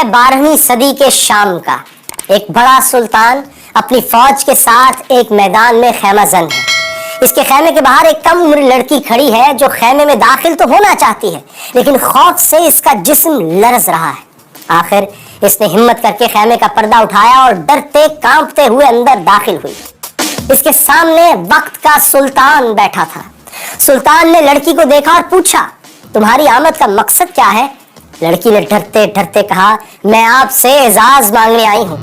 ہے 12वीं सदी के शाम का। एक बड़ा सुल्तान अपनी फौज के साथ एक मैदान में खैमा जन है। इसके खैमे के बाहर एक कम उम्र लड़की खड़ी है जो खैमे में दाखिल तो होना चाहती है, लेकिन खौफ से इसका जिस्म लरज रहा है। आखिर इसने हिम्मत करके खैमे का पर्दा उठाया और डरते कांपते हुए अंदर दाखिल हुई। इसके सामने वक्त का सुल्तान बैठा था। सुल्तान ने लड़की को देखा और पूछा, तुम्हारी आमद का मकसद क्या है? लड़की ने डरते डरते कहा, मैं आपसे एजाज मांगने आई हूँ।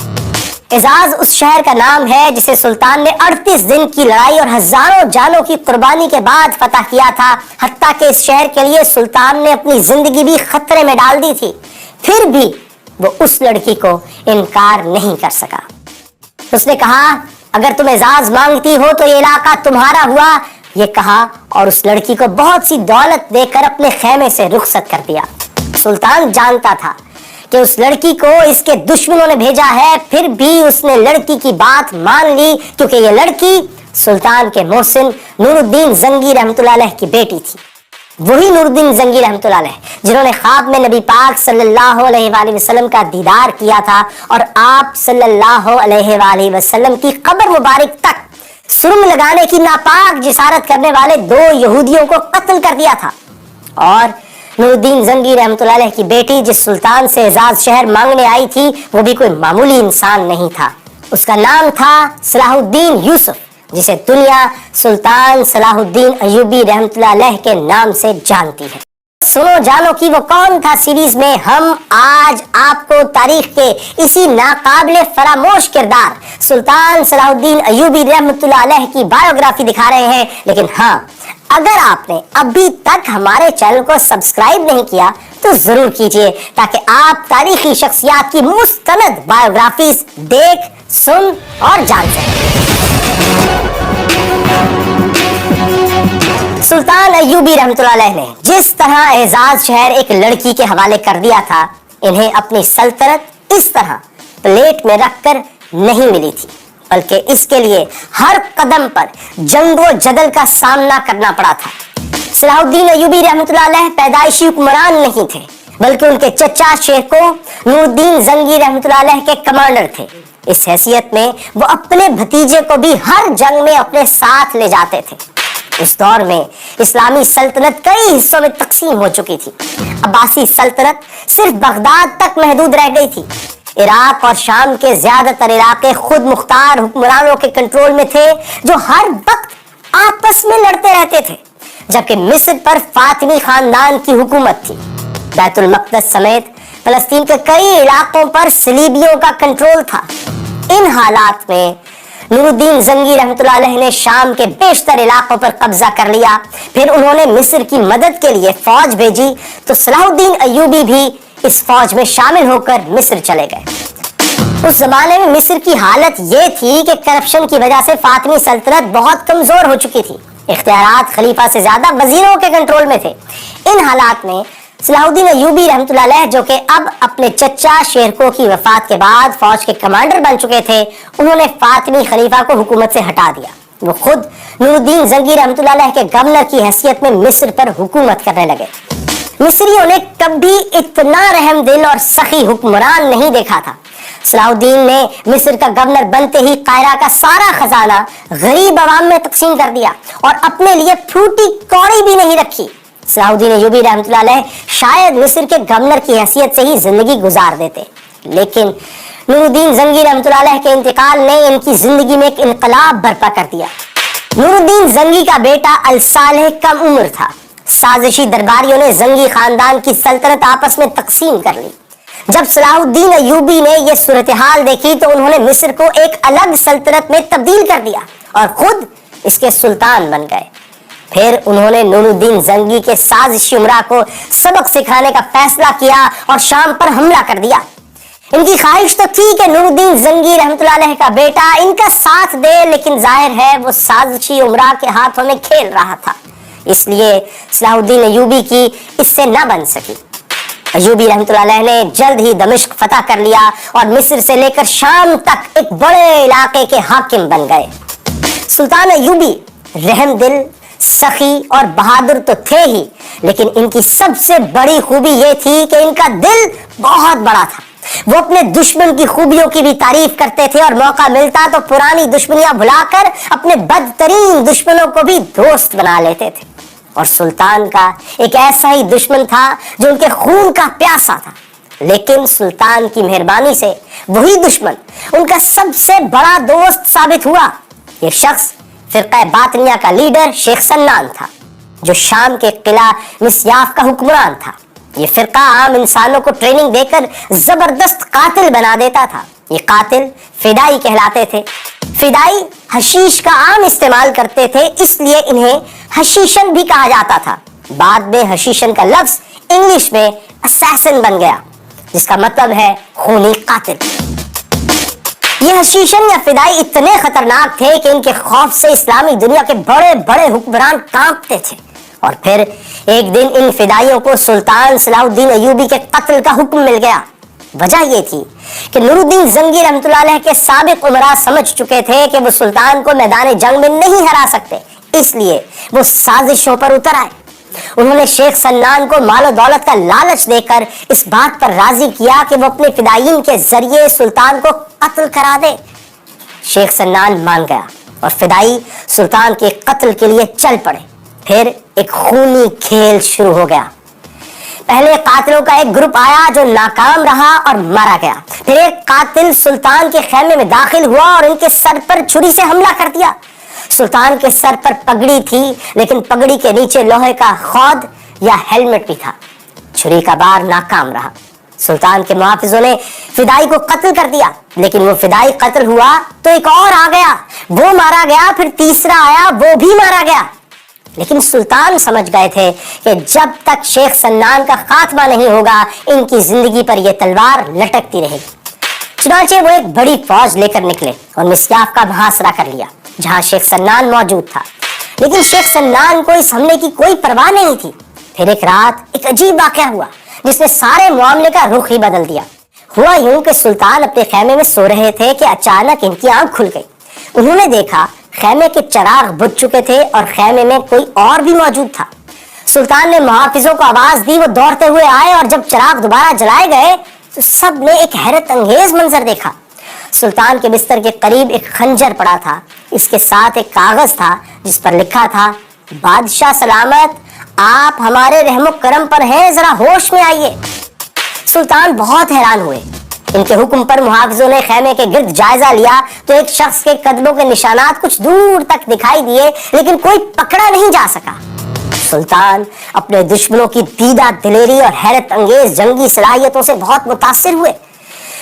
एजाज उस शहर का नाम है जिसे सुल्तान ने 38 दिन की लड़ाई और हजारों जानों की कुर्बानी के बाद फतह किया था। हत्ता कि इस शहर के लिए सुल्तान ने अपनी जिंदगी भी खतरे में डाल दी थी, फिर भी वो उस लड़की को इनकार नहीं कर सका। उसने कहा, अगर तुम एजाज मांगती हो तो ये इलाका तुम्हारा हुआ, ये कहा और उस लड़की को बहुत सी दौलत देकर अपने खैमे से रुखसत कर दिया। सुल्तान जानता था कि उस लड़की को इसके दुश्मनों ने भेजा है, फिर भी उसने लड़की की बात मान ली, क्योंकि ये लड़की सुल्तान के मोहसिन नूरुद्दीन जंगी रहमतुल्लाह अलैह की बेटी थी। वही नूरुद्दीन जंगी रहमतुल्लाह अलैह जिन्होंने ख्वाब में नबी पाक सल्लल्लाहु अलैहि वसल्लम का दीदार किया था और आप सल्लल्लाहु अलैहि वसल्लम की कब्र मुबारक तक सुरंग लगाने की नापाक जिसारत करने वाले 2 यहूदियों को कत्ल कर दिया था। और नूरुद्दीन जंगी रहमतुल्लाह अलैह की बेटी जिस सुल्तान से एजाज शहर मांगने आई थी, वो भी कोई मामूली इंसान नहीं था। उसका नाम था सलाहुद्दीन यूसुफ, जिसे दुनिया सुल्तान सलाहुद्दीन अय्यूबी रहमतुल्लाह अलैह के नाम से जानती है। सुनो जानो कि वो कौन था सीरीज में हम आज आपको तारीख के इसी नाकाबिले फरामोश किरदार सुल्तान सलाहुद्दीन अय्यूबी रहमतुल्लाह अलैह की बायोग्राफी दिखा रहे हैं। लेकिन हाँ, अगर आपने अभी तक हमारे चैनल को सब्सक्राइब नहीं किया तो जरूर कीजिए, ताकि आप तारीखी शख्सियात की मुस्तनद बायोग्राफीज देख, सुन और जान सकें। सुल्तान अय्यूबी रहमतुल्लाह अलैह ने जिस तरह एजाज शहर एक लड़की के हवाले कर दिया था, इन्हें अपनी सल्तनत इस तरह प्लेट में रखकर नहीं मिली थी, बल्कि इसके लिए हर कदम पर जंगो जदल का सामना करना पड़ा था। सलाहुद्दीन अय्यूबी रहमतुल्लाह अलैह पैदाइशी हुक्मरान नहीं थे, बल्कि उनके चचा शेखो नूरुद्दीन जंगी रहमतुल्लाह अलैह के कमांडर थे। इस हैसियत में वो अपने भतीजे को भी हर जंग में अपने साथ ले जाते थे। उस दौर में इस्लामी सल्तनत कई हिस्सों में तकसीम हो चुकी थी। अब्बासी सल्तनत सिर्फ बगदाद तक महदूद रह गई थी। इराक और शाम के ज्यादातर इलाके खुद मुख्तार हुक्मरानों के कंट्रोल में थे, जो हर वक्त आपस में लड़ते रहते थे। जबकि मिस्र पर फातिमी खानदान की हुकूमत थी। बैतुल मक़दस समेत फलस्तीन के कई इलाकों पर सलीबियों का कंट्रोल था। इन हालात में नूरुद्दीन जंगी रहमतुल्लाह अलैह ने शाम के बेशतर इलाकों पर कब्जा कर लिया। फिर उन्होंने मिस्र की मदद के लिए फौज भेजी, तो सलाहुद्दीन अय्यूबी भी इस फौज में शामिल होकर मिस्र चले गए। उस जमाने में मिस्र की हालत ये थी कि करप्शन की वजह से फातिमी सल्तनत बहुत कमजोर हो चुकी थी। इख्तियारात खलीफा से ज्यादा वजीरों के कंट्रोल में थे। इन हालात में सलाहुद्दीन अय्यूबी रहमतुल्लाह अलैह, जो कि अब अपने चचा शेरको की वफात के बाद फौज के कमांडर बन चुके थे, उन्होंने फातिमी खलीफा को हुकूमत से हटा दिया। वो खुद नूरुद्दीन जंगी रहमतुल्लाह अलैह के गवर्नर की हैसियत में मिस्र पर हुकूमत करने लगे। मिस्रियों ने कभी इतना रहम दिल और सखी हुक्मरान नहीं देखा था। सलाहुद्दीन ने मिस्र का गवर्नर बनते ही कायरा का सारा खजाना गरीब आवाम में तकसीम कर दिया और अपने लिए फूटी कौड़ी भी नहीं रखी। सलाहुद्दीन अय्यूबी रहमतुल्लाह अलैह शायद मिस्र के गवर्नर की हैसियत से ही जिंदगी गुजार देते, लेकिन नूरुद्दीन जंगी रहमतुल्लाह अलैह के इंतकाल ने इनकी जिंदगी में एक इनकलाब बर्पा कर दिया। नूरुद्दीन जंगी का बेटा अल-सालेह कम उम्र था। साजिशी दरबारियों ने जंगी खानदान की सल्तनत आपस में तकसीम कर ली। जब सलाहुद्दीन अय्यूबी ने यह सूरत हाल देखी तो उन्होंने मिस्र को एक अलग सल्तनत में तब्दील कर दिया और खुद इसके सुल्तान बन गए। फिर उन्होंने नूरुद्दीन जंगी के साजिशी उमरा को सबक सिखाने का फैसला किया और शाम पर हमला कर दिया। इनकी ख्वाहिश तो थी कि नूरुद्दीन जंगी रहमतुल्लाह अलैह का बेटा इनका साथ दे, लेकिन जाहिर है वो साजिशी उमरा के हाथों में खेल रहा था, इसलिए सलाहुद्दीन अय्यूबी की इससे न बन सकी। अय्यूबी रहमतुल्लाह अलैह ने जल्द ही दमिश्क फतह कर लिया और मिस्र से लेकर शाम तक एक बड़े इलाके के हाकिम बन गए। सुल्तान अय्यूबी रहम दिल, सखी और बहादुर तो थे ही, लेकिन इनकी सबसे बड़ी खूबी ये थी कि इनका दिल बहुत बड़ा था। وہ اپنے دشمن کی خوبیوں کی بھی تعریف کرتے تھے اور موقع ملتا تو پرانی دشمنیاں بھلا کر اپنے بدترین دشمنوں کو بھی دوست بنا لیتے تھے۔ اور سلطان کا ایک ایسا ہی دشمن تھا جو ان کے خون کا پیاسا تھا، لیکن سلطان کی مہربانی سے وہی دشمن ان کا سب سے بڑا دوست ثابت ہوا۔ یہ شخص فرقہ باطنیہ کا لیڈر شیخ سنان تھا، جو شام کے قلعہ مسیاف کا حکمران تھا۔ یہ فرقہ عام انسانوں کو ٹریننگ دے کر زبردست قاتل بنا دیتا تھا۔ یہ قاتل فدائی کہلاتے تھے۔ فدائی حشیش کا عام استعمال کرتے تھے، اس لیے انہیں حشیشن بھی کہا جاتا تھا۔ بعد میں حشیشن کا لفظ انگلش میں اسیسن بن گیا، جس کا مطلب ہے خونی قاتل۔ یہ حشیشن یا فدائی اتنے خطرناک تھے کہ ان کے خوف سے اسلامی دنیا کے بڑے بڑے حکمران کانپتے تھے۔ اور پھر ایک دن ان فدائیوں کو سلطان صلاح الدین ایوبی کے قتل کا حکم مل گیا۔ وجہ یہ تھی کہ نور الدین زنگی رحمۃ اللہ علیہ کے سابق امراء سمجھ چکے تھے کہ وہ سلطان کو میدان جنگ میں نہیں ہرا سکتے، اس لیے وہ سازشوں پر اتر آئے۔ انہوں نے شیخ سنان کو مال و دولت کا لالچ دے کر اس بات پر راضی کیا کہ وہ اپنے فدائیین کے ذریعے سلطان کو قتل کرا دے۔ شیخ سنان مان گیا اور فدائی سلطان کے قتل کے لیے چل پڑے۔ پھر ایک خونی کھیل شروع ہو گیا۔ پہلے قاتلوں کا ایک گروپ آیا جو ناکام رہا اور مارا گیا۔ پھر ایک قاتل سلطان کے خیمے میں داخل ہوا اور ان کے سر پر چھری سے حملہ کر دیا۔ سلطان کے سر پر پگڑی تھی، لیکن پگڑی کے نیچے لوہے کا خود یا ہیلمٹ بھی تھا۔ چھری کا بار ناکام رہا۔ سلطان کے محافظوں نے فدائی کو قتل کر دیا، لیکن وہ فدائی قتل ہوا تو ایک اور آ گیا، وہ مارا گیا۔ پھر تیسرا آیا، وہ بھی مارا گیا۔ لیکن سلطان سمجھ گئے تھے کہ جب تک شیخ سنان کا خاتمہ نہیں ہوگا، ان کی زندگی پر یہ تلوار لٹکتی رہے گی۔ چنانچہ وہ ایک بڑی فوج لے کر نکلے اور مسیاف کا محاصرہ کر لیا، جہاں شیخ سنان موجود تھا۔ لیکن شیخ سنان کو اس حملے کی کوئی پرواہ نہیں تھی۔ پھر ایک رات ایک عجیب واقعہ ہوا جس نے سارے معاملے کا رخ ہی بدل دیا۔ ہوا یوں کہ سلطان اپنے خیمے میں سو رہے تھے کہ اچانک ان کی آنکھ کھل گئی۔ انہوں نے دیکھا خیمے کے چراغ بجھ چکے تھے اور خیمے میں کوئی اور بھی موجود تھا۔ سلطان نے محافظوں کو آواز دی، وہ دوڑتے ہوئے آئے اور جب چراغ دوبارہ جلائے گئے تو سب نے ایک حیرت انگیز منظر دیکھا۔ سلطان کے بستر کے قریب ایک خنجر پڑا تھا، اس کے ساتھ ایک کاغذ تھا جس پر لکھا تھا، بادشاہ سلامت، آپ ہمارے رحم و کرم پر ہیں، ذرا ہوش میں آئیے۔ سلطان بہت حیران ہوئے۔ ان کے حکم پر محافظوں نے خیمے کے گرد جائزہ لیا تو ایک شخص کے قدموں کے نشانات کچھ دور تک دکھائی دیے، لیکن کوئی پکڑا نہیں جا سکا۔ سلطان اپنے دشمنوں کی دیدہ دلیری اور حیرت انگیز جنگی صلاحیتوں سے بہت متاثر ہوئے۔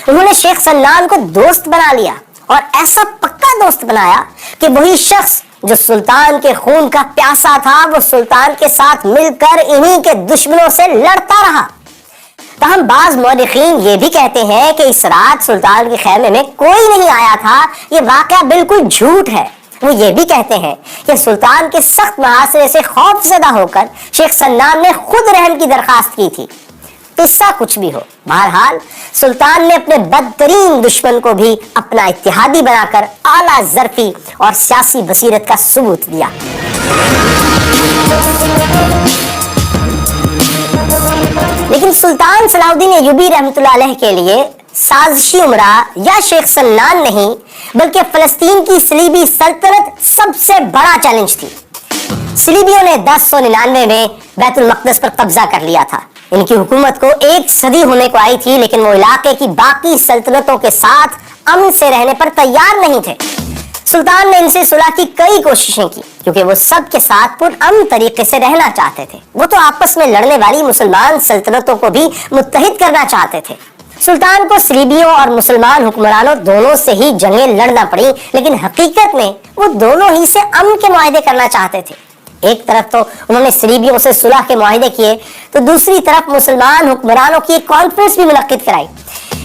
انہوں نے شیخ سنان کو دوست بنا لیا اور ایسا پکا دوست بنایا کہ وہی شخص جو سلطان کے خون کا پیاسا تھا، وہ سلطان کے ساتھ مل کر انہی کے دشمنوں سے لڑتا رہا۔ تاہم بعض مورخین یہ بھی کہتے ہیں کہ اس رات سلطان کے خیمے میں کوئی نہیں آیا تھا۔ یہ واقعہ بالکل جھوٹ ہے۔ وہ یہ بھی کہتے ہیں کہ سلطان کے سخت محاصرے سے خوف زدہ ہو کر شیخ سنان نے خود رحم کی درخواست کی تھی۔ قصہ کچھ بھی ہو، بہرحال سلطان نے اپنے بدترین دشمن کو بھی اپنا اتحادی بنا کر اعلیٰ ظرفی اور سیاسی بصیرت کا ثبوت دیا۔ لیکن سلطان صلاح الدین ایوبی رحمۃ اللہ علیہ کے لیے سازشی امراء یا شیخ سنان نہیں، بلکہ فلسطین کی صلیبی سلطنت سب سے بڑا چیلنج تھی۔ صلیبیوں نے 1099 میں بیت المقدس پر قبضہ کر لیا تھا۔ ان کی حکومت کو 1 صدی ہونے کو آئی تھی، لیکن وہ علاقے کی باقی سلطنتوں کے ساتھ امن سے رہنے پر تیار نہیں تھے۔ سلطان نے ان سے صلح کی کئی کوششیں کی، کیونکہ وہ سب کے ساتھ پرامن طریقے سے رہنا چاہتے تھے۔ وہ تو آپس میں لڑنے والی مسلمان سلطنتوں کو بھی متحد کرنا چاہتے تھے۔ سلطان کو صلیبیوں اور مسلمان حکمرانوں دونوں سے ہی جنگیں لڑنا پڑی، لیکن حقیقت میں وہ دونوں ہی سے امن کے معاہدے کرنا چاہتے تھے۔ ایک طرف تو انہوں نے صلیبیوں سے صلح کے معاہدے کیے، تو دوسری طرف مسلمان حکمرانوں کی ایک کانفرنس بھی منعقد کرائی۔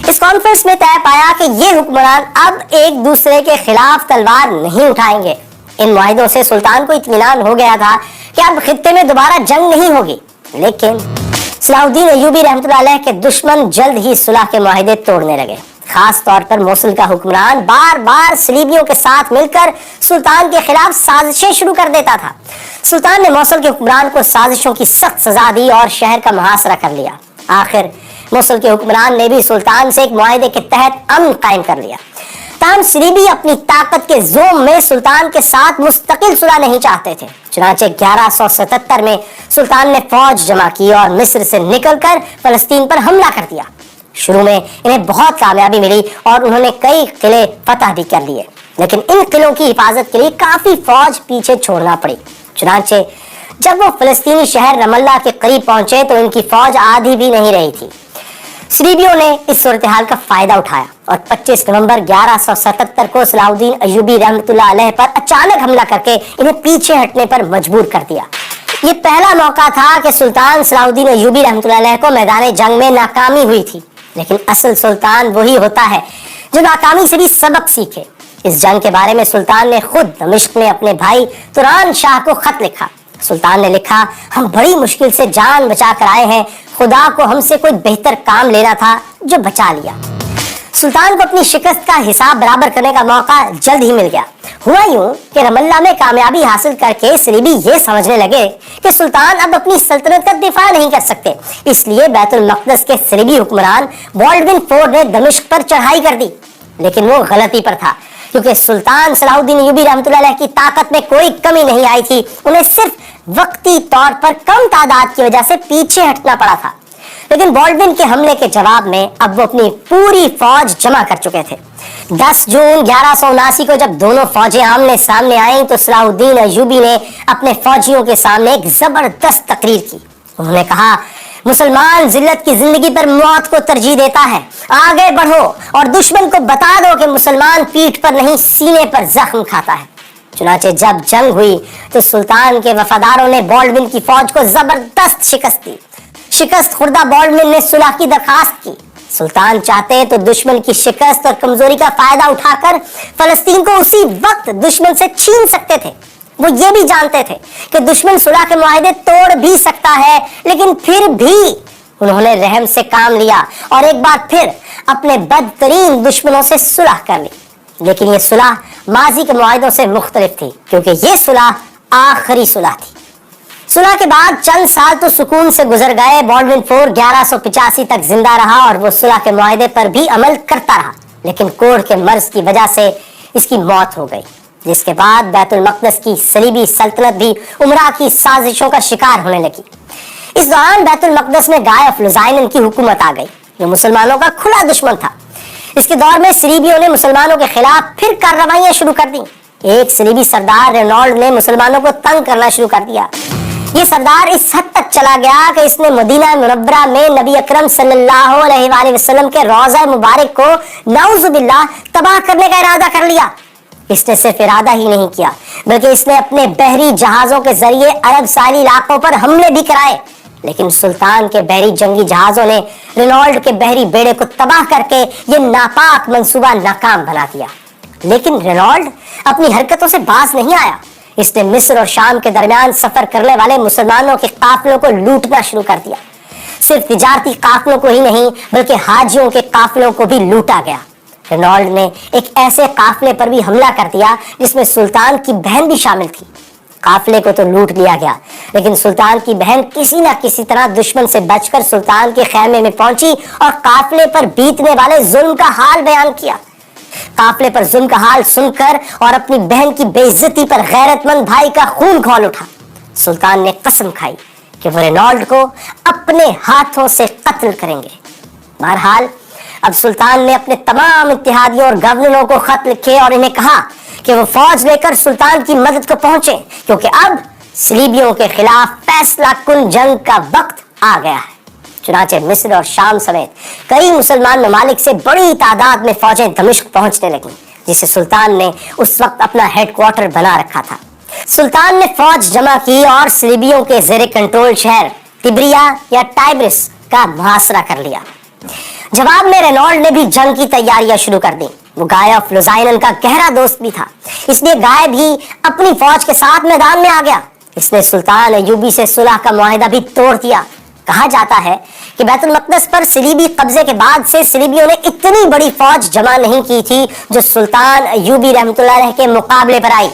اس کانفرنس میں طے پایا کہ یہ حکمران اب ایک دوسرے کے خلاف تلوار نہیں اٹھائیں گے۔ ان معاہدوں سے سلطان کو اطمینان ہو گیا تھا کہ اب خطے میں دوبارہ جنگ نہیں ہوگی۔ لیکن صلاح الدین ایوبی رحمۃ اللہ علیہ کے دشمن جلد ہی صلح کے معاہدے توڑنے لگے۔ خاص طور پر موصل کا حکمران بار بار صلیبیوں کے ساتھ مل کر سلطان کے خلاف سازشیں شروع کر دیتا تھا۔ سلطان نے موصل کے حکمران کو سازشوں کی سخت سزا دی اور شہر کا محاصرہ کر لیا۔ آخر موصل کے حکمران نے بھی سلطان سے ایک معاہدے کے تحت امن قائم کر لیا، تاہم صلیبی اپنی طاقت کے زوم میں سلطان کے ساتھ مستقل صلح نہیں چاہتے تھے۔ چنانچہ 1177 میں سلطان نے فوج جمع کی اور مصر سے نکل کر فلسطین پر حملہ کر دیا۔ شروع میں انہیں بہت کامیابی ملی اور انہوں نے کئی قلعے فتح بھی کر لیے، لیکن ان قلعوں کی حفاظت کے لیے کافی فوج پیچھے چھوڑنا پڑی۔ چنانچہ جب وہ فلسطینی شہر رم اللہ کے قریب پہنچے تو ان کی فوج آدھی بھی نہیں رہی تھی۔ صلیبیوں نے اس صورتحال کا فائدہ اٹھایا اور 25 نومبر 1177 کو صلاح الدین ایوبی رحمۃ اللہ علیہ پر اچانک حملہ کر کے انہیں پیچھے ہٹنے پر مجبور کر دیا۔ یہ پہلا موقع تھا کہ سلطان صلاح الدین ایوبی رحمۃ اللہ علیہ کو میدان جنگ میں ناکامی ہوئی تھی، لیکن اصل سلطان وہی ہوتا ہے جو ناکامی سے بھی سبق سیکھے۔ اس جنگ کے بارے میں سلطان نے خود دمشق میں اپنے بھائی توران شاہ کو خط لکھا۔ سلطان نے لکھا، ہم بڑی مشکل سے جان بچا کر آئے ہیں، خدا کو ہم سے کوئی بہتر کام لینا تھا جو بچا لیا۔ سلطان کو اپنی شکست کا حساب برابر کرنے کا موقع جلد ہی مل گیا۔ ہوا یوں کہ رم اللہ میں کامیابی حاصل کر کے صلیبی یہ سمجھنے لگے کہ سلطان اب اپنی سلطنت کا دفاع نہیں کر سکتے، اس لیے بیت المقدس کے صلیبی حکمران بالڈون فور نے دمشق پر چڑھائی کر دی۔ لیکن وہ غلطی پر تھا، کیونکہ سلطان صلاح الدین ایوبی رحمۃ اللہ علیہ کی طاقت میں کوئی کمی نہیں آئی تھی، انہیں صرف وقتی طور پر کم تعداد کی وجہ سے پیچھے ہٹنا پڑا تھا۔ لیکن بالڈون کے حملے کے جواب میں اب وہ اپنی پوری فوج جمع کر چکے تھے۔ 10 جون 1179 کو جب دونوں فوجیں آمنے سامنے آئیں تو صلاح الدین ایوبی نے اپنے فوجیوں کے سامنے ایک زبردست تقریر کی۔ انہوں نے کہا، مسلمان ذلت کی زندگی پر موت کو ترجیح دیتا ہے، آگے بڑھو اور دشمن کو بتا دو کہ مسلمان پیٹھ پر نہیں سینے پر زخم کھاتا ہے۔ چنانچہ جب جنگ ہوئی تو سلطان کے وفاداروں نے بالڈون کی فوج کو زبردست شکست دی۔ شکست خوردہ بالڈون نے صلح کی درخواست کی۔ سلطان چاہتے تو دشمن کی شکست اور کمزوری کا فائدہ اٹھا کر فلسطین کو اسی وقت دشمن سے چھین سکتے تھے۔ وہ یہ بھی جانتے تھے کہ دشمن صلح کے معاہدے توڑ بھی سکتا ہے، لیکن پھر بھی انہوں نے رحم سے کام لیا اور ایک بار پھر اپنے بدترین دشمنوں سے صلح کر لی۔ لیکن یہ صلح ماضی کے معاہدوں سے مختلف تھی، کیونکہ یہ صلح آخری صلح تھی۔ صلح کے بعد چند سال تو سکون سے گزر گئے۔ بالڈون فور 1185 تک زندہ رہا اور وہ صلح کے معاہدے پر بھی عمل کرتا رہا، لیکن کوڑ کے مرض کی وجہ سے اس کی موت ہو گئی، جس کے بعد بیت المقدس کی صلیبی سلطنت بھی عمرہ کی سازشوں کا شکار ہونے لگی۔ اس دوران بیت المقدس میں گائے آف لوزائنن کی حکومت آ گئی، جو مسلمانوں کا کھلا دشمن تھا۔ اس کے دور میں صلیبیوں نے مسلمانوں کے خلاف پھر کارروائیاں شروع کر دیں۔ ایک صلیبی سردار رینالڈ نے مسلمانوں کو تنگ کرنا شروع کر دیا۔ یہ سردار اس حد تک چلا گیا کہ اس نے مدینہ منورہ میں نبی اکرم صلی اللہ علیہ وآلہ وسلم کے روضہ مبارک کو نعوذ باللہ تباہ کرنے کا ارادہ کر لیا۔ اس نے صرف ارادہ ہی نہیں کیا، بلکہ اس نے اپنے بحری جہازوں کے ذریعے عرب ساحلی علاقوں پر حملے بھی کرائے۔ لیکن سلطان کے بحری جنگی جہازوں نے رینالڈ کے بحری بیڑے کو تباہ کر کے یہ ناپاک منصوبہ ناکام بنا دیا۔ لیکن رینالڈ اپنی حرکتوں سے باز نہیں آیا۔ اس نے مصر اور شام کے درمیان سفر کرنے والے مسلمانوں کے قافلوں کو لوٹنا شروع کر دیا۔ صرف تجارتی قافلوں کو ہی نہیں بلکہ حاجیوں کے قافلوں کو بھی لوٹا گیا۔ رینالڈ نے ایک ایسے قافلے پر بھی حملہ کر دیا جس میں سلطان کی بہن بھی شامل تھی۔ قافلے کو تو لوٹ لیا گیا، لیکن سلطان کی بہن کسی نہ کسی طرح دشمن سے بچ کر سلطان کے خیمے میں پہنچی اور قافلے پر بیتنے والے ظلم کا حال بیان کیا۔ قافلے پر ظلم کا حال سن کر اور اپنی بہن کی بے عزتی پر غیرت مند بھائی کا خون کھول اٹھا۔ سلطان نے قسم کھائی کہ وہ رینالڈ کو اپنے ہاتھوں سے قتل کریں گے۔ بہرحال اب سلطان نے اپنے تمام اتحادیوں اور گورنروں کو خط لکھے اور انہیں کہا کہ وہ فوج لے کر سلطان کی مدد کو پہنچے، کیونکہ اب صلیبیوں کے خلاف فیصلہ کن جنگ کا وقت آ گیا ہے۔ چنانچہ مصر اور شام سمیت کئی مسلمان ممالک سے بڑی تعداد میں فوجیں دمشق پہنچنے لگیں، جسے سلطان نے اس وقت اپنا ہیڈ کوارٹر بنا رکھا تھا۔ سلطان نے فوج جمع کی اور صلیبیوں کے زیر کنٹرول شہر تبریا یا ٹائبرس کا محاصرہ کر لیا۔ جواب میں رینالڈ نے بھی جنگ کی تیاریاں شروع کر دی۔ وہ گائے آف لوزائنن کا گہرا دوست بھی تھا، اس لیے گائے بھی اپنی فوج کے ساتھ میدان میں آ گیا۔ اس نے سلطان ایوبی سے صلح کا معاہدہ بھی توڑ دیا۔ کہا جاتا ہے کہ بیت المقدس پر صلیبی قبضے کے بعد سے صلیبیوں نے اتنی بڑی فوج جمع نہیں کی تھی جو سلطان ایوبی رحمۃ اللہ علیہ کے مقابلے پر آئی۔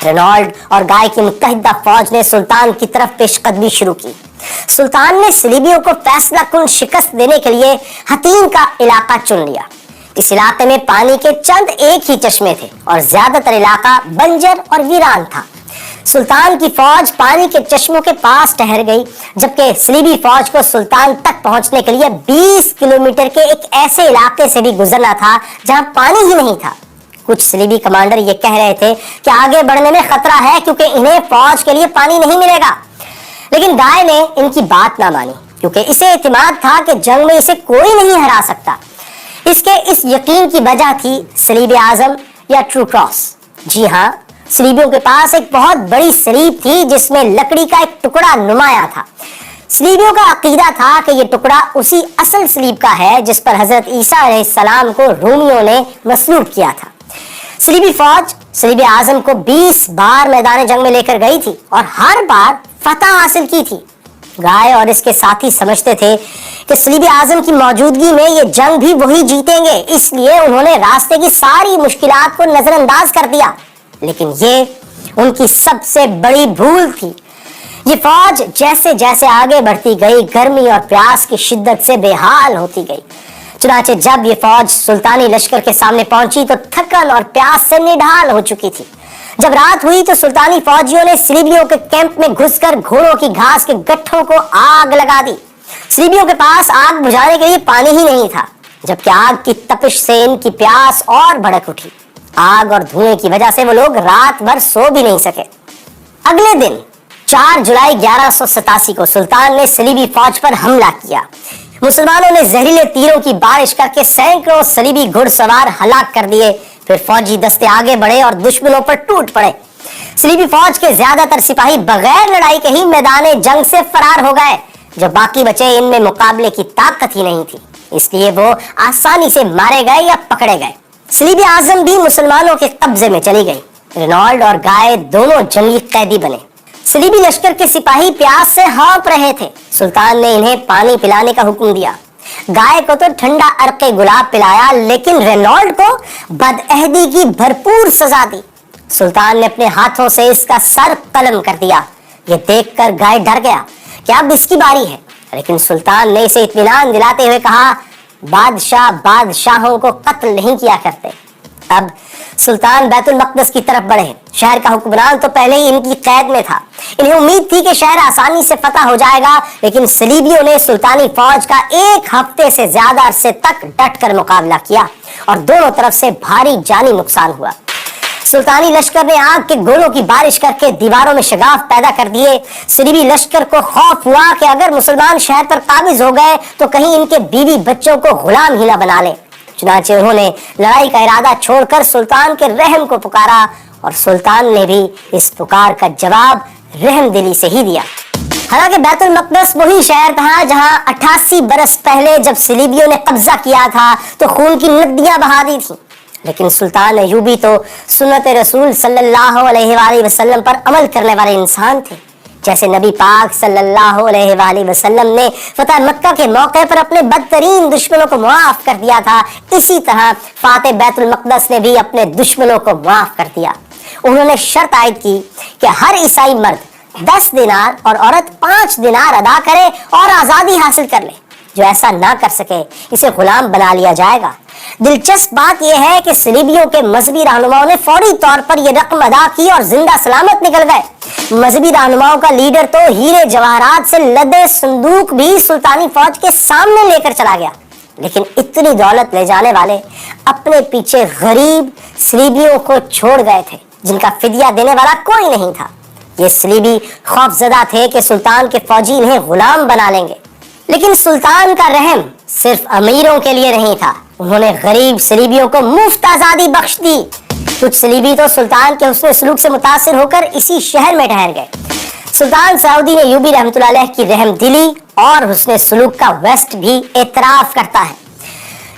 رینالڈ اور گائے کی متحدہ فوج نے سلطان کی طرف پیش قدمی شروع کی۔ सुल्तान ने सलीबियों को फैसला कुन शिकस्त देने के लिए हतीम का इलाका चुन लिया। इस इलाके में पानी के चंद एक ही चश्मे थे और ज्यादातर इलाका बंजर और वीरान था। सुल्तान की फौज पानी के चश्मों के पास ठहर गई, जबकि सलीबी फौज को सुल्तान तक पहुंचने के लिए 20 किलोमीटर के एक ऐसे इलाके से भी गुजरना था जहां पानी ही नहीं था। कुछ सलीबी कमांडर ये कह रहे थे कि आगे बढ़ने में खतरा है क्योंकि इन्हें फौज के लिए पानी नहीं मिलेगा, लेकिन गाय ने इनकी बात ना मानी क्योंकि इसे इत्मीनान था कि जंग में इसे कोई नहीं हरा सकता। इसके इस यकीन की वजह थी सलीब आजम या ट्रू क्रॉस। जी हाँ, सलीबियों के पास एक बहुत बड़ी सलीब थी जिसमें लकड़ी का एक टुकड़ा नुमाया था। सलीबियों का अकीदा था कि ये टुकड़ा उसी असल सलीब का है जिस पर हजरत ईसा अलैहिस्सलाम को रोमियों ने मसलूब किया था। सलीबी फौज सलीब आजम को 20 बार मैदान जंग में लेकर गई थी और हर बार फतह हासिल की थी। गाय और इसके साथी समझते थे कि सलीब आजम की मौजूदगी में ये जंग भी वही जीतेंगे, इसलिए उन्होंने रास्ते की सारी मुश्किलात को नजरअंदाज कर दिया। लेकिन ये उनकी सबसे बड़ी भूल थी। ये फौज जैसे जैसे आगे बढ़ती गई, गर्मी और प्यास की शिद्दत से बेहाल होती गई। चुनाचे जब ये फौज सुल्तानी लश्कर के सामने पहुंची तो थकन और प्यास से निढाल हो चुकी थी। जब रात हुई तो सुल्तानी फौजियों ने सलीबियों के कैंप में घुसकर घोड़ों की घास के गट्ठों को आग लगा दी। सलीबियों के पास आग बुझाने के लिए पानी ही नहीं था, जबकि आग की तपिश से इनकी प्यास और भड़क उठी। आग और धुएं की वजह से वो लोग रात भर सो भी नहीं सके। अगले दिन 4 जुलाई 1187 को सुल्तान ने सलीबी फौज पर हमला किया। मुसलमानों ने जहरीले तीरों की बारिश करके सैकड़ों सलीबी घुड़सवार हलाक कर दिए। फिर फौजी दस्ते आगे बढ़े और दुश्मनों पर टूट पड़े। सलीबी फौज के ज्यादातर सिपाही बगैर लड़ाई के ही मैदान जंग से फरार हो गए। जो बाकी बचे, इनमें मुकाबले की ताकत ही नहीं थी, इसलिए वो आसानी से मारे गए या पकड़े गए। सलीब आजम भी मुसलमानों के कब्जे में चली गई। रेनॉल्ड और गाय दोनों जंगी कैदी बने। सलीबी लश्कर के सिपाही प्यास से हाँफ रहे थे। सुल्तान ने इन्हें पानी पिलाने का हुक्म दिया। गाय को तो ठंडा अर्के गुलाब पिलाया, लेकिन रेनॉल्ड को बदअहदी की भरपूर सजा दी। सुल्तान ने अपने हाथों से इसका सर कलम कर दिया। ये देखकर गाय डर गया कि अब इसकी बारी है, लेकिन सुल्तान ने इसे इत्मीनान दिलाते हुए कहा, बादशाह बादशाहों को कत्ल नहीं किया करते। अब सुल्तान बैतुल मक़दस की तरफ बढ़े। शहर का हुक्मरान तो पहले ही इनकी कैद में था। इन्हें उम्मीद थी कि शहर आसानी से फतह हो जाएगा, लेकिन सलीबियों ने सुल्तानी फौज का 1 हफ्ते से ज्यादा अरसे तक डट कर मुकाबला किया और दोनों तरफ से भारी जानी नुकसान हुआ। सुल्तानी लश्कर ने आग के गोलों की बारिश करके दीवारों में शगाफ पैदा कर दिए। सलीबी लश्कर को खौफ हुआ कि अगर मुसलमान शहर पर काबिज हो गए तो कहीं इनके बीवी बच्चों को गुलाम ही ना बना ले। चुनांचे उन्होंने लड़ाई का इरादा छोड़कर सुल्तान के रहम को पुकारा और सुल्तान ने भी इस पुकार का जवाब रहम दिली से ही दिया। हालांकि बैतुल मक़दस वही शहर था जहां 88 बरस पहले जब सलीबियों ने कब्जा किया था तो खून की नदियां बहा दी थी, लेकिन सुल्तान अय्यूबी तो सुन्नत रसूल सल्लल्लाहु अलैहि वसल्लम पर अमल करने वाले इंसान थे। जैसे नबी पाक सल्लल्लाहु अलैहि वसल्लम ने फतह मक्का के मौके पर अपने बदतरीन दुश्मनों को मुआफ कर दिया था, इसी तरह फाते बैतुल मक़दस ने भी अपने दुश्मनों को मुआफ कर दिया। उन्होंने शर्त आयद की कि हर ईसाई मर्द 10 दिनार और औरत 5 दिनार अदा करे और आजादी हासिल कर ले। जो ऐसा ना कर सके इसे गुलाम बना लिया जाएगा। दिलचस्प बात यह है कि सलीबियों के मजहबी रहनुमाओं ने फौरी तौर पर यह रकम अदा की और जिंदा सलामत निकल गए। मजहबी रहनुमाओं का लीडर तो हीरे जवाहरात से लदे संदूक भी सुल्तानी फौज के सामने लेकर चला गया, लेकिन इतनी दौलत ले जाने वाले अपने पीछे गरीब सलीबियों को छोड़ गए थे जिनका फिदिया देने वाला कोई नहीं था। ये सलीबी खौफजदा थे कि सुल्तान के फौजी इन्हें गुलाम बना लेंगे, लेकिन सुल्तान का रहम सिर्फ अमीरों के लिए नहीं था। उन्होंने गरीब सलीबियों को मुफ्त आजादी बख्श दी। कुछ सलीबी तो सुल्तान के हुस्न सलूक से मुतासिर होकर इसी शहर में ठहर गए। सुल्तान सलाउद्दीन अय्यूबी रहमतुल्लाह अलैह की रहमदिली और हुस्न सलूक का वेस्ट भी एतराफ करता है।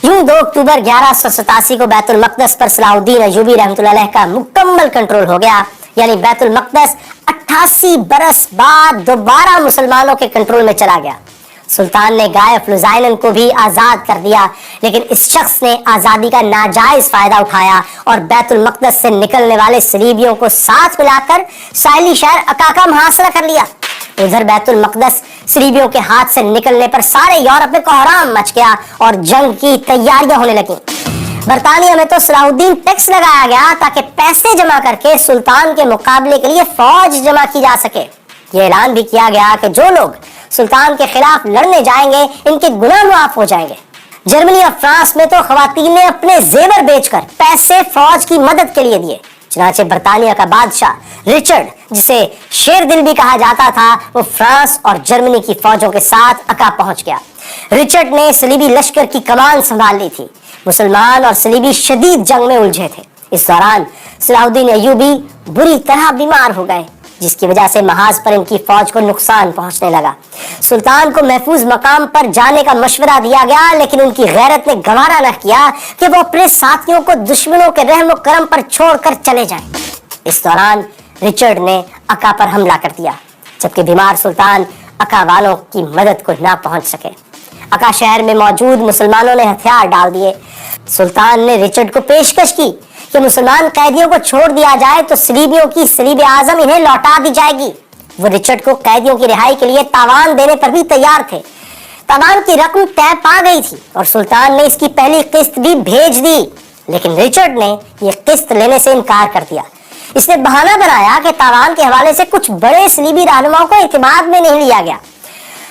यूं 2 अक्टूबर 1187 को बैतुल मक़दस पर सलाउद्दीन अय्यूबी रहमतुल्लाह अलैह का मुकम्मल कंट्रोल हो गया, यानी बैतुल मक़दस 88 बरस बाद दोबारा मुसलमानों के कंट्रोल में चला गया। सुल्तान ने गाय फ्लुजाइलन को भी आजाद कर दिया, लेकिन इस शख्स ने आजादी का नाजायज फायदा उठाया और बैतुल मक़दस से निकलने वाले सलीबियों को साथ मिलाकर साहिली शहर अकाका मुहासरा कर लिया। उधर बैतुल मक़दस सलीबियों के हाथ से निकलने पर सारे यूरोप में कोहराम मच गया और जंग की तैयारियां होने लगी। बरतानिया में तो सलाहुद्दीन टैक्स लगाया गया ताकि पैसे जमा करके सुल्तान के मुकाबले के लिए फौज जमा की जा सके। ये ऐलान भी किया गया कि जो लोग सुल्तान के खिलाफ लड़ने जाएंगे इनके गुनाह माफ हो जाएंगे। जर्मनी और फ्रांस में तो खवातीन ने अपने जेवर बेचकर पैसे फौज की मदद के लिए दिए। चुनाचे बरतानिया का बादशाह रिचर्ड, जिसे शेर दिल भी कहा जाता था, वो फ्रांस और जर्मनी की फौजों के साथ अका पहुंच गया। रिचर्ड ने सलीबी लश्कर की कमान संभाल ली थी। मुसलमान और सलीबी शदीद जंग में उलझे थे। इस दौरान सलाहुद्दीन अय्यूबी बुरी तरह बीमार हो गए, जिसकी वजह से महाज पर इनकी फौज को नुकसान पहुंचने लगा। सुल्तान को महफूज मकाम पर जाने का मशवरा दिया गया, लेकिन उनकी गैरत ने गवारा न किया कि वो अपने साथियों को दुश्मनों के रहम करम पर छोड़कर चले जाएं। इस दौरान रिचर्ड ने अका पर हमला कर दिया, जबकि बीमार सुल्तान अका वालों की मदद को ना पहुंच सके। अका शहर में मौजूद मुसलमानों ने हथियार डाल दिए। सुल्तान ने रिचर्ड को पेशकश की कि मुसलमान कैदियों को छोड़ दिया जाए तो सलीबियों की सलीब आजम इन्हें लौटा दी जाएगी। वो रिचर्ड को कैदियों की रिहाई के लिए तावान देने पर भी तैयार थे। तावान की रकम तय पा गई थी और सुल्तान ने इसकी पहली किस्त भी भेज दी, लेकिन रिचर्ड ने यह किस्त लेने से इनकार कर दिया। इसने बहाना बनाया कि तावान के हवाले से कुछ बड़े सलीबी रहनुमाओं को इत्मीनान में नहीं लिया गया।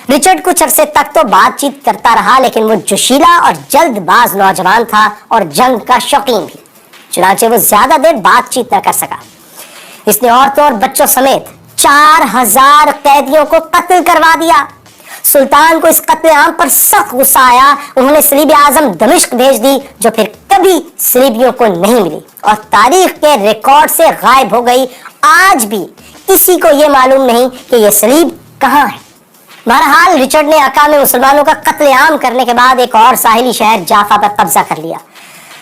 रिचर्ड कुछ अरसे तक तो बातचीत करता रहा, लेकिन वो जोशीला और जल्दबाज नौजवान था और जंग का शौकीन भी। चुनाचे वो ज्यादा देर बातचीत न कर सका। इसने औरतों और बच्चों समेत 4000 कैदियों को कत्ल करवा दिया। सुल्तान को इस कत्लेआम पर सख्त गुस्सा आया। उन्होंने सलीब आजम दमिश्क भेज दी, जो फिर कभी सलीबियों को नहीं मिली और तारीख के रिकॉर्ड से गायब हो गई। आज भी किसी को यह मालूम नहीं कि यह सलीब कहाँ है। बहरहाल रिचर्ड ने अका में मुसलमानों का कत्लेआम करने के बाद एक और साहिली शहर जाफा पर कब्जा कर लिया।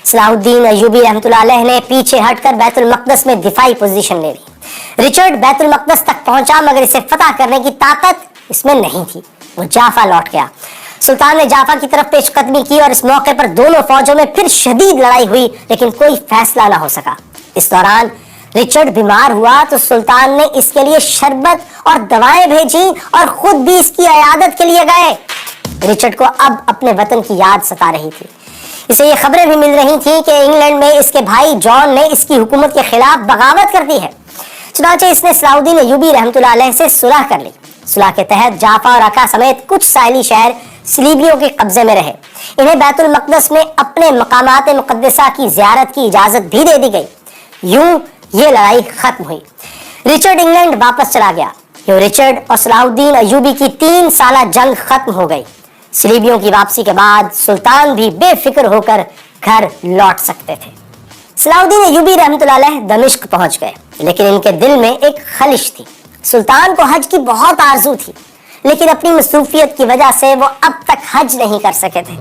सलाहुद्दीन अय्यूबी रहमतुल्लाह अलैह ने पीछे हटकर बैतुल मक़दस में दिफाई पोजीशन ले ली। रिचर्ड बैतुल मक़दस तक पहुंचा, मगर इसे फतह करने की ताकत इसमें नहीं थी। वो जाफा लौट गया। सुल्तान ने जाफा की तरफ पेशकदमी की और इस मौके पर दोनों फौजों में फिर शदीद लड़ाई हुई, लेकिन कोई फैसला ना हो सका। इस दौरान रिचर्ड बीमार हुआ तो सुल्तान ने इसके लिए शरबत और दवाएं भेजी और खुद भी इसकी इयादत के लिए गए। रिचर्ड को अब अपने वतन की याद सता रही थी। इसे ये खबरें भी मिल रही थी कि इंग्लैंड में इसके भाई जॉन ने इसकी हुकूमत के खिलाफ बगावत कर दी है। चुनांचे इसने सलाहुद्दीन अय्यूबी रहमतुल्लाह अलैह से सुलह कर ली। सुलह के तहत जाफा और अका समेत कुछ साहिली शहर सलीबियों के कब्जे में रहे। इन्हें बैतुल मक़दस में अपने मकामात मुक़द्दसा की ज़ियारत की इजाजत भी दे दी गई। यूं ये लड़ाई खत्म हुई। रिचर्ड इंग्लैंड वापस चला गया। यूं रिचर्ड और सलाहुद्दीन अय्यूबी की 3 साला जंग खत्म हो गई। सलीबियों की वापसी के बाद सुल्तान भी बेफिक्र होकर घर लौट सकते थे। सलाहुद्दीन अय्यूबी रहमतुल्लाह अलैह दमिश्क पहुंच गए, लेकिन इनके दिल में एक खलिश थी। सुल्तान को हज की बहुत आरजू थी, लेकिन अपनी मसरूफियत की वजह से वो अब तक हज नहीं कर सके थे।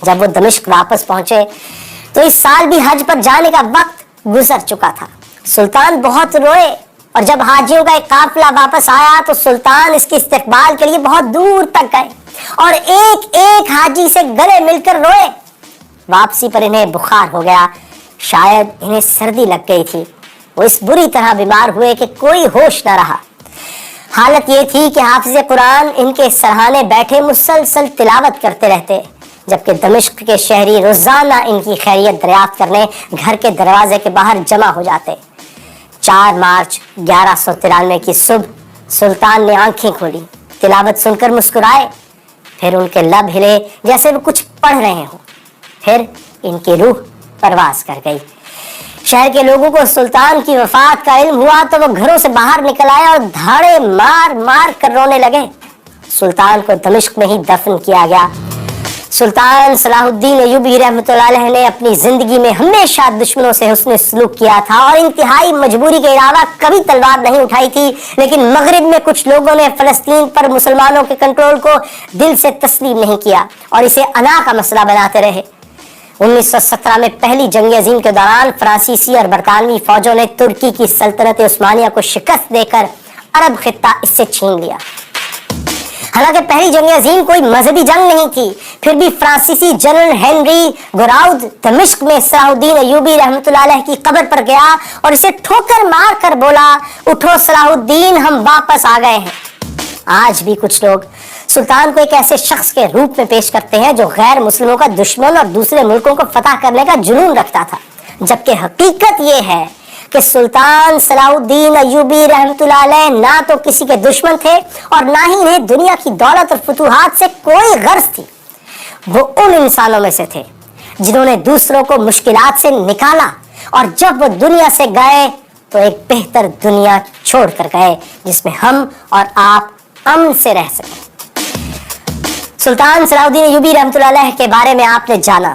जब वो दमिश्क वापस पहुंचे तो इस साल भी हज पर जाने का वक्त गुजर चुका था। सुल्तान बहुत रोए और जब हाजियों का एक काफिला वापस आया तो सुल्तान इसके इस्तकबाल के लिए बहुत दूर तक गए और एक एक हाजी से गले मिलकर रोए। वापसी पर इन्हें बुखार हो गया, शायद इन्हें सर्दी लग गई थी। वो इस बुरी तरह बीमार हुए कि कोई होश न रहा। हालत ये थी कि हाफिज कुरान इनके सरहाने बैठे मुसलसल तिलावत करते रहते, जबकि दमिश्क के शहरी रोजाना इनकी खैरियत दरियाफ्त करने घर के दरवाजे के बाहर जमा हो जाते। 4 मार्च 1193 की सुबह सुल्तान ने आंखें खोली, तिलावत सुनकर मुस्कुराए, फिर उनके लब हिले जैसे वो कुछ पढ़ रहे हों। फिर इनकी रूह परवास कर गई। शहर के लोगों को सुल्तान की वफात का इल्म हुआ तो वो घरों से बाहर निकल आए और धाड़े मार मार कर रोने लगे। सुल्तान को दमिश्क में ही दफन किया गया। सुल्तान सलाहुद्दीन अय्यूबी रहमतुल्लाह अलैह ने अपनी जिंदगी में हमेशा दुश्मनों से हुस्न सलूक किया था और इंतहाई मजबूरी के अलावा कभी तलवार नहीं उठाई थी। लेकिन मगरिब में कुछ लोगों ने फलस्तीन पर मुसलमानों के कंट्रोल को दिल से तस्लीम नहीं किया और इसे अना का मसला बनाते रहे। 1917 में पहली जंग अजीम के दौरान फ्रांसीसी और बरतानवी फौजों ने तुर्की की सल्तनत उस्मानिया को शिकस्त देकर अरब खित्ता इससे छीन लिया। हालांकि पहली जंग अजीम कोई मजहबी जंग नहीं थी, फिर भी फ्रांसीसी जनरल हेनरी गोराउद दमिश्क में सलाहुद्दीन अय्यूबी रहमतुल्लाह अलैह की कब्र पर गया और इसे ठोकर मार कर बोला, उठो सलाहुद्दीन, हम वापस आ गए हैं। आज भी कुछ लोग سلطان کو ایک ایسے شخص کے روپ میں پیش کرتے ہیں جو غیر مسلموں کا دشمن اور دوسرے ملکوں کو فتح کرنے کا جنون رکھتا تھا، جبکہ حقیقت یہ ہے کہ سلطان صلاح الدین ایوبی رحمۃ اللہ علیہ نہ تو کسی کے دشمن تھے اور نہ ہی انہیں دنیا کی دولت اور فتوحات سے کوئی غرض تھی۔ وہ ان انسانوں میں سے تھے جنہوں نے دوسروں کو مشکلات سے نکالا، اور جب وہ دنیا سے گئے تو ایک بہتر دنیا چھوڑ کر گئے جس میں ہم اور آپ امن سے رہ سکیں۔ سلطان صلاح الدین ایوبی رحمۃ اللہ علیہ کے بارے میں آپ نے جانا،